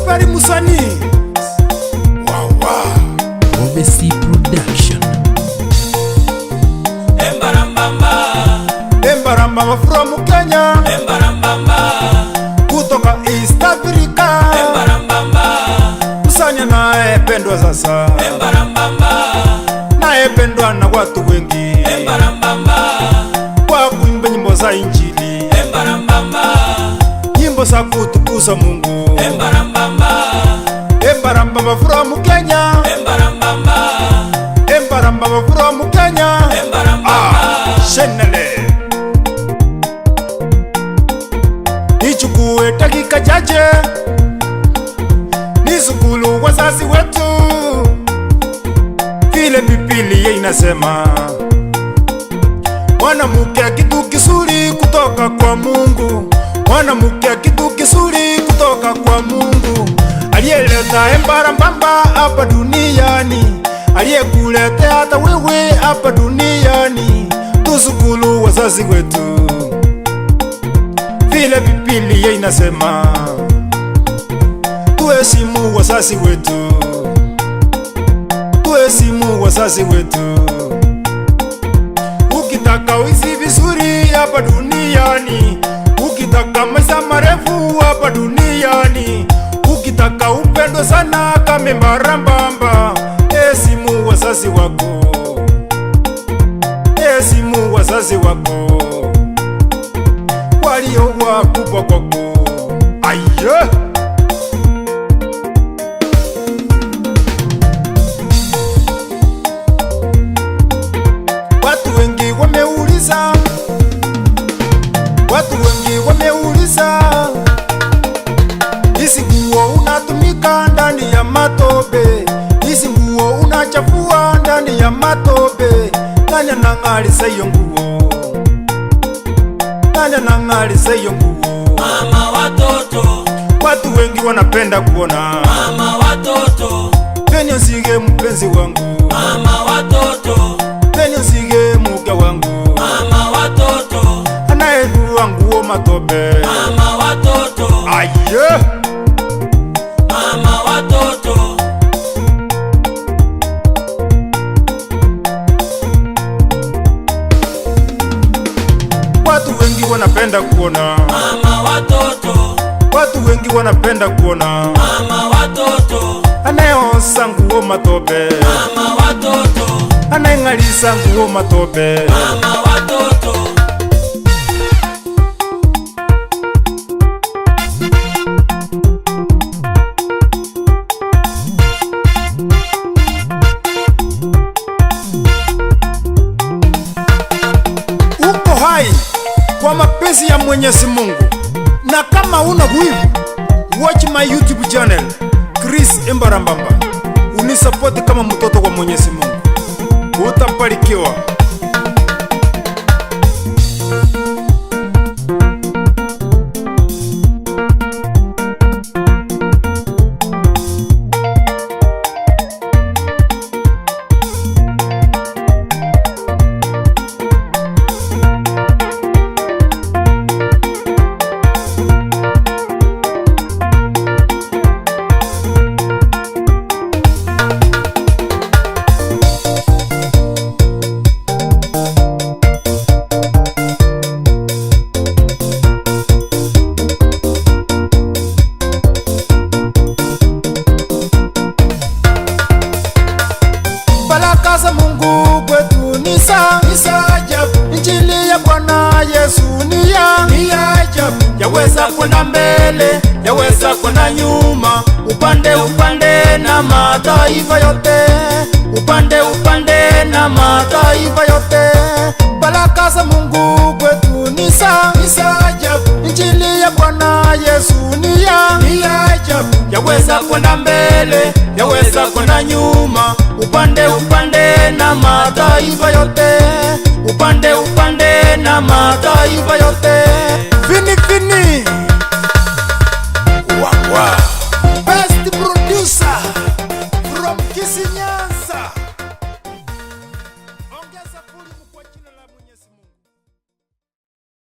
Prosper Musani. Wow, wow. Obesi Production. Embarambamba. Embarambamba from Kenya. Embarambamba. Kutoka East Africa. Embarambamba. Musani anayependwa sasa. Embarambamba. Anayependwa na watu wengi. Embarambamba. Kwa kuimba nyimbo za Injili. Embarambamba. Nyimbo za kutukuza Mungu. Embarambamba. Embarambamba from Kenya. Embarambamba. Embarambamba from Kenya. Embarambamba. Shenele. Nichukue dakika chache nishukuru wazazi wetu, vile Biblia inasema mwanamke kitu kizuri kutoka kwa Mungu, mwanamke kitu kizuri kutoka kwa Mungu, aliyeleta embarambamba hapa duniani, aliyekuletea hata wewe hapa duniani. Tushukuru wazazi wetu, vile Biblia inasema tuheshimu wazazi wetu, tuheshimu wazazi wetu. Ukitaka uishi vizuri hapa duniani, ukitaka maisha marefu hapa duniani, ukitaka upendo sana kama embarambamba, heshimu wazazi wako, heshimu wazazi wako walio wakubwa kwako. Aye, watu wengi wameuliza, watu wengi wameuliza, hizi nguo unatumika ndani ya matope, hizi nguo unachafua ndani ya matope, nani anang'alisa hiyo nguo? Nani anang'alisa hiyo nguo? Mama watoto. Watu wengi wanapenda kuona Mama watoto. penye usige mpenzi wangu, Mama watoto. penye usige mke wangu, Mama watoto. anayevua nguo matope. Mama watoto. Aye, Mama watoto. watu wengi wanapenda kuona, Mama watoto. watu wengi wanapenda kuona Mama watoto. anayeosha nguo matope, Mama watoto. anayeng'alisa nguo matope. Mama watoto. Uko hai kwa mapenzi ya Mwenyezi Mungu, na kama una wivu, watch my YouTube channel Chris Embarambamba, unisapoti kama mtoto wa Mwenyezi Mungu, utaparikiwa. Baraka za Mungu kwetu ni ajabu, Injili ya Bwana Yesu ni ajabu, yaweza kwenda mbele, yaweza kwenda nyuma, upande upande na mataifa yote, upande upande na mataifa yote. Baraka za Mungu kwetu ni ajabu, Injili ya Bwana Yesu ni ajabu, yaweza kwenda mbele, yaweza kwenda nyuma, upande upande na mataifa yote, upande upande na mataifa yote.